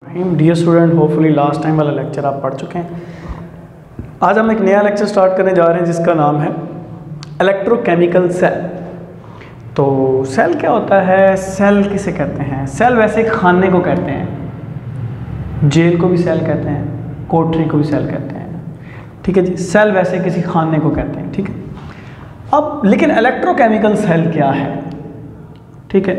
Dear student, hopefully last time वाला lecture आप पढ़ चुके हैं। आज हम एक नया लेक्चर स्टार्ट करने जा रहे हैं जिसका नाम है इलेक्ट्रोकेमिकल सेल। तो सेल क्या होता है, सेल किसे कहते हैं? सेल वैसे खाने को कहते हैं, जेल को भी सेल कहते हैं, कोठरी को भी सेल कहते हैं, ठीक है जी। सेल वैसे किसी खाने को कहते हैं, ठीक है। अब लेकिन इलेक्ट्रोकेमिकल सेल क्या है, ठीक है।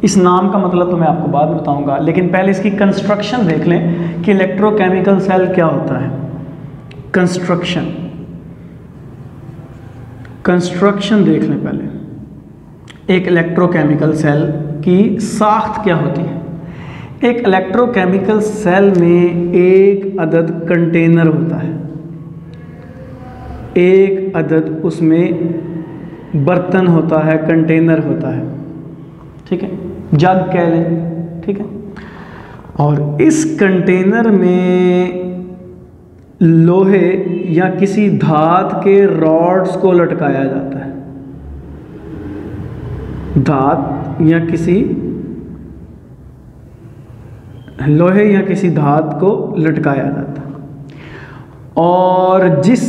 इस नाम का मतलब तो मैं आपको बाद में बताऊंगा, लेकिन पहले इसकी कंस्ट्रक्शन देख लें कि इलेक्ट्रोकेमिकल सेल क्या होता है। कंस्ट्रक्शन देख लें पहले। एक इलेक्ट्रोकेमिकल सेल की साख्त क्या होती है। एक इलेक्ट्रोकेमिकल सेल में एक अदद कंटेनर होता है, एक अदद उसमें बर्तन होता है, कंटेनर होता है, ठीक है, जग कह लें, ठीक है। और इस कंटेनर में लोहे या किसी धात के रॉड्स को लटकाया जाता है, धात या किसी लोहे या किसी धात को लटकाया जाता है। और जिस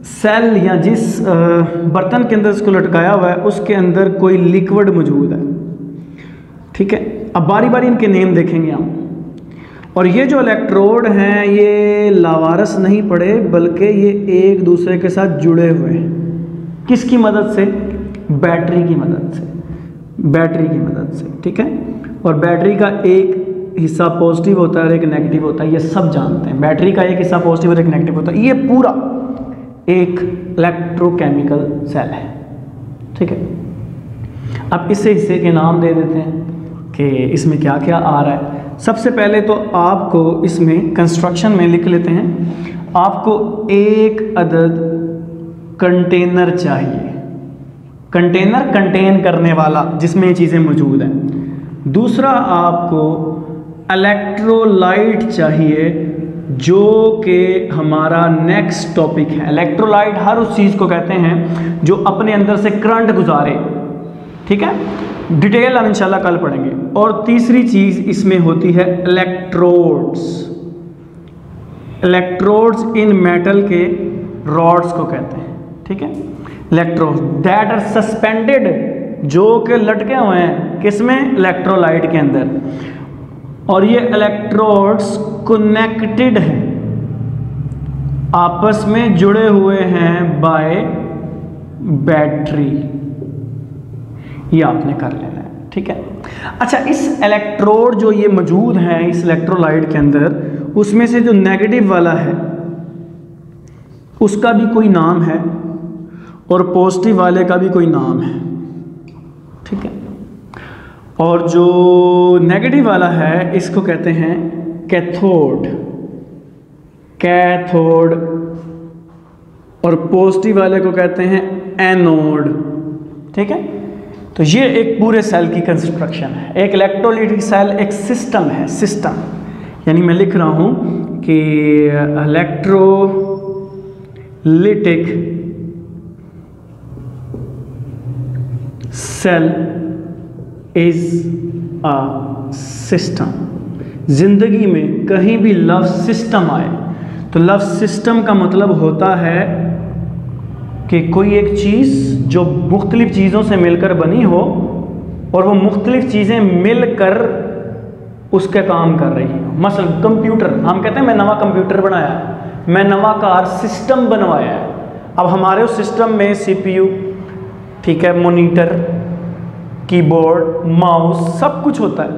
सेल या जिस बर्तन के अंदर इसको लटकाया हुआ है उसके अंदर कोई लिक्विड मौजूद है, ठीक है। अब बारी बारी इनके नेम देखेंगे हम। और ये जो इलेक्ट्रोड हैं ये लावारस नहीं पड़े, बल्कि ये एक दूसरे के साथ जुड़े हुए हैं। किसकी मदद से? बैटरी की मदद से, बैटरी की मदद से, ठीक है। और बैटरी का एक हिस्सा पॉजिटिव होता है और एक नेगेटिव होता है, ये सब जानते हैं। बैटरी का एक हिस्सा पॉजिटिव और एक नेगेटिव होता है। ये पूरा एक इलेक्ट्रोकेमिकल सेल है, ठीक है। अब इस हिस्से के नाम दे देते हैं कि इसमें क्या क्या आ रहा है। सबसे पहले तो आपको इसमें कंस्ट्रक्शन में लिख लेते हैं, आपको एक अदद कंटेनर चाहिए, कंटेनर कंटेन करने वाला जिसमें ये चीज़ें मौजूद हैं। दूसरा आपको इलेक्ट्रोलाइट चाहिए, जो कि हमारा नेक्स्ट टॉपिक है। इलेक्ट्रोलाइट हर उस चीज़ को कहते हैं जो अपने अंदर से करंट गुजारे, ठीक है। डिटेल हम इंशाल्लाह कल पढ़ेंगे। और तीसरी चीज़ इसमें होती है इलेक्ट्रोड्स। इलेक्ट्रोड्स इन मेटल के रॉड्स को कहते हैं, ठीक है। इलेक्ट्रोड्स दैट आर सस्पेंडेड, जो कि लटके हुए हैं किसमें? इलेक्ट्रोलाइट के अंदर। और ये इलेक्ट्रोड्स कनेक्टेड हैं, आपस में जुड़े हुए हैं बाय बैटरी। ये आपने कर लेना है, ठीक है। अच्छा, इस इलेक्ट्रोड जो ये मौजूद है इस इलेक्ट्रोलाइट के अंदर, उसमें से जो नेगेटिव वाला है उसका भी कोई नाम है और पॉजिटिव वाले का भी कोई नाम है, ठीक है। और जो नेगेटिव वाला है इसको कहते हैं कैथोड, कैथोड। और पॉजिटिव वाले को कहते हैं एनोड, ठीक है। तो ये एक पूरे सेल की कंस्ट्रक्शन है। एक इलेक्ट्रोलाइटिक सेल एक सिस्टम है, सिस्टम यानी मैं लिख रहा हूं कि electrolytic cell is a system. जिंदगी में कहीं भी लफ्ज़ सिस्टम आए तो लफ्ज़ सिस्टम का मतलब होता है कि कोई एक चीज़ जो मुख्तलिफ़ चीज़ों से मिलकर बनी हो और वो मुख्तलिफ़ चीज़ें मिलकर उसके काम कर रही हो। मसलन कंप्यूटर, हम कहते हैं मैं नवा कंप्यूटर बनाया है, मैं नवा कार सिस्टम बनवाया है। अब हमारे उस सिस्टम में CPU, ठीक है, मॉनिटर, कीबोर्ड, माउस, सब कुछ होता है।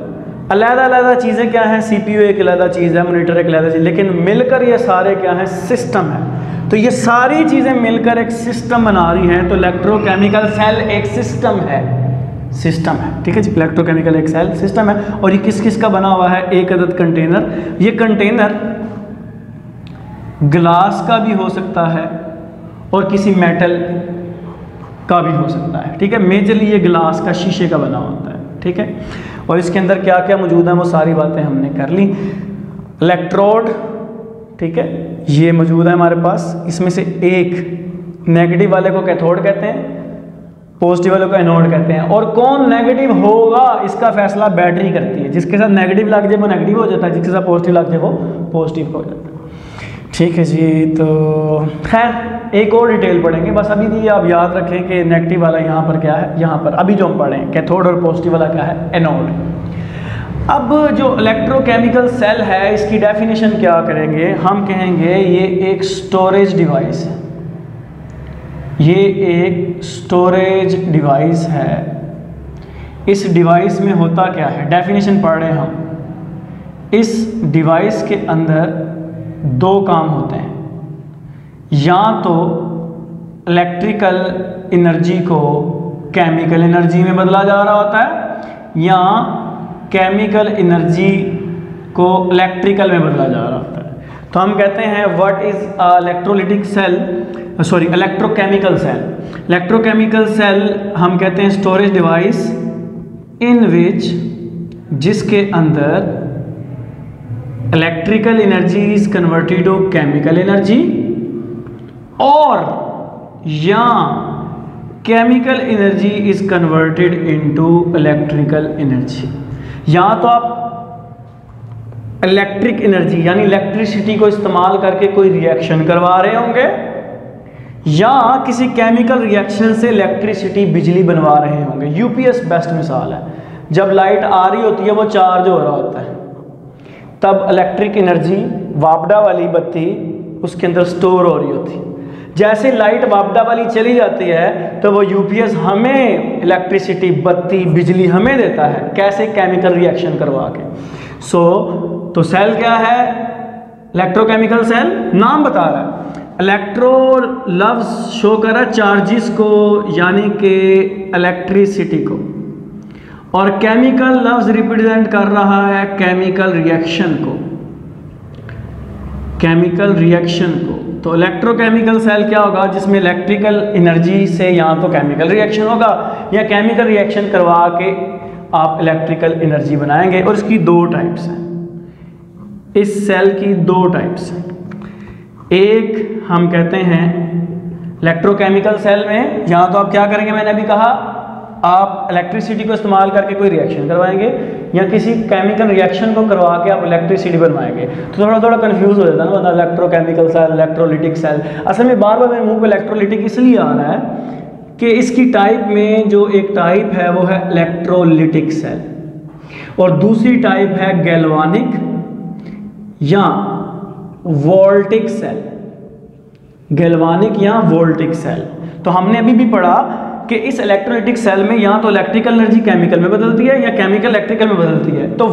अलग-अलग चीज़ें क्या हैं? CPU एक अलग चीज़ है, मॉनिटर एक अलग चीज़, लेकिन मिलकर ये सारे क्या हैं? सिस्टम है। तो ये सारी चीज़ें मिलकर एक सिस्टम बना रही हैं। तो इलेक्ट्रोकेमिकल सेल एक सिस्टम है, सिस्टम है, ठीक है जी। इलेक्ट्रोकेमिकल एक सेल सिस्टम है। और ये किस किस का बना हुआ है? एक अदद कंटेनर। ये कंटेनर ग्लास का भी हो सकता है और किसी मेटल का भी हो सकता है, ठीक है। मेजरली ये ग्लास का, शीशे का बना होता है, ठीक है। और इसके अंदर क्या क्या मौजूद है वो सारी बातें हमने कर ली। इलेक्ट्रोड, ठीक है, ये मौजूद है हमारे पास। इसमें से एक नेगेटिव वाले को कैथोड कहते हैं पॉजिटिव वाले को एनोड कहते हैं। और कौन नेगेटिव होगा इसका फैसला बैटरी करती है। जिसके साथ नेगेटिव लग जाए वो नेगेटिव हो जाता है, जिसके साथ पॉजिटिव लग जाए वो पॉजिटिव हो जाता है। ठीक है जी, तो खैर एक और डिटेल पढ़ेंगे, बस अभी भी आप याद रखें कि नेगेटिव वाला यहाँ पर क्या है, यहाँ पर अभी जो हम पढ़ें कैथोड और पॉजिटिव वाला क्या है, एनोड। अब जो इलेक्ट्रोकेमिकल सेल है इसकी डेफिनेशन क्या करेंगे, हम कहेंगे ये एक स्टोरेज डिवाइस है, ये एक स्टोरेज डिवाइस है। इस डिवाइस में होता क्या है, डेफिनेशन पढ़ रहे हैं हम। इस डिवाइस के अंदर दो काम होते हैं, या तो इलेक्ट्रिकल एनर्जी को केमिकल एनर्जी में बदला जा रहा होता है, या केमिकल एनर्जी को इलेक्ट्रिकल में बदला जा रहा होता है। तो हम कहते हैं what is electrolytic cell, sorry electrochemical cell. Electrochemical cell हम कहते हैं स्टोरेज डिवाइस इन विच, जिसके अंदर electrical energy is converted to chemical energy, और या chemical energy is converted into electrical energy. या तो आप इलेक्ट्रिक एनर्जी यानी इलेक्ट्रिसिटी को इस्तेमाल करके कोई रिएक्शन करवा रहे होंगे, या किसी केमिकल रिएक्शन से इलेक्ट्रिसिटी बिजली बनवा रहे होंगे। यूपीएस बेस्ट मिसाल है, जब लाइट आ रही होती है वो चार्ज हो रहा होता है, तब इलेक्ट्रिक एनर्जी वापडा वाली बत्ती उसके अंदर स्टोर हो रही होती है। जैसे लाइट वापडा वाली चली जाती है तो वो यूपीएस हमें इलेक्ट्रिसिटी, बत्ती, बिजली हमें देता है, कैसे, केमिकल रिएक्शन करवा के। तो सेल क्या है, इलेक्ट्रोकेमिकल सेल, नाम बता रहा है। इलेक्ट्रो लफ्ज शो कर रहा है चार्जिस को, यानी कि इलेक्ट्रिसिटी को, और केमिकल लफ्ज रिप्रेजेंट कर रहा है केमिकल रिएक्शन को, केमिकल रिएक्शन को। तो इलेक्ट्रोकेमिकल सेल क्या होगा, जिसमें इलेक्ट्रिकल एनर्जी से या तो केमिकल रिएक्शन होगा या केमिकल रिएक्शन करवा के आप इलेक्ट्रिकल एनर्जी बनाएंगे। और इसकी दो टाइप्स हैं, इस सेल की दो टाइप्स हैं। एक हम कहते हैं इलेक्ट्रोकेमिकल सेल में या तो आप क्या करेंगे, मैंने अभी कहा, आप इलेक्ट्रिसिटी को इस्तेमाल करके कोई रिएक्शन करवाएंगे या किसी केमिकल रिएक्शन को करवा के आप इलेक्ट्रिसिटी बनवाएंगे। तो थोड़ा थोड़ा कंफ्यूज हो जाता है ना बंदा, इलेक्ट्रोकेमिकल सेल, इलेक्ट्रोलिटिक सेल। असल में बार बार मेरे मुंह पे इलेक्ट्रोलिटिक इसलिए आ रहा है कि इसकी टाइप में जो एक टाइप है वो है इलेक्ट्रोलिटिक सेल, और दूसरी टाइप है गैल्वानिक या वोल्टिक सेल, गैल्वानिक या वोल्टिक सेल। तो हमने अभी भी पढ़ा कि इस इलेक्ट्रोलिटिक सेल में या तो इलेक्ट्रिकल एनर्जी केमिकल में बदलती है या केमिकल इलेक्ट्रिकल में बदलती है। तो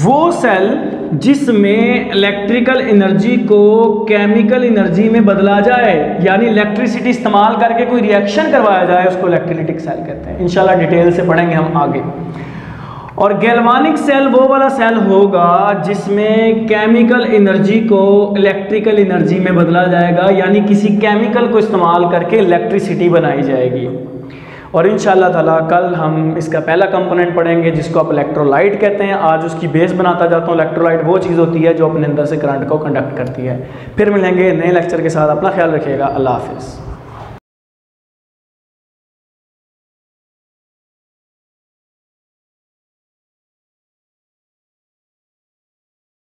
वो सेल जिसमें इलेक्ट्रिकल एनर्जी को केमिकल एनर्जी में बदला जाए, यानी इलेक्ट्रिसिटी इस्तेमाल करके कोई रिएक्शन करवाया जाए, उसको इलेक्ट्रोलिटिक सेल कहते हैं। इंशाल्लाह डिटेल से पढ़ेंगे हम आगे। और गैल्वानिक सेल वो वाला सेल होगा जिसमें केमिकल एनर्जी को इलेक्ट्रिकल एनर्जी में बदला जाएगा, यानी किसी केमिकल को इस्तेमाल करके इलेक्ट्रिसिटी बनाई जाएगी। और इंशाल्लाह ताला कल हम इसका पहला कंपोनेंट पढ़ेंगे जिसको आप इलेक्ट्रोलाइट कहते हैं। आज उसकी बेस बनाता जाता हूँ। इलेक्ट्रोलाइट वो चीज़ होती है जो अपने अंदर से करंट को कंडक्ट करती है। फिर मिलेंगे नए लेक्चर के साथ, अपना ख्याल रखिएगा, अल्लाह हाफिज़।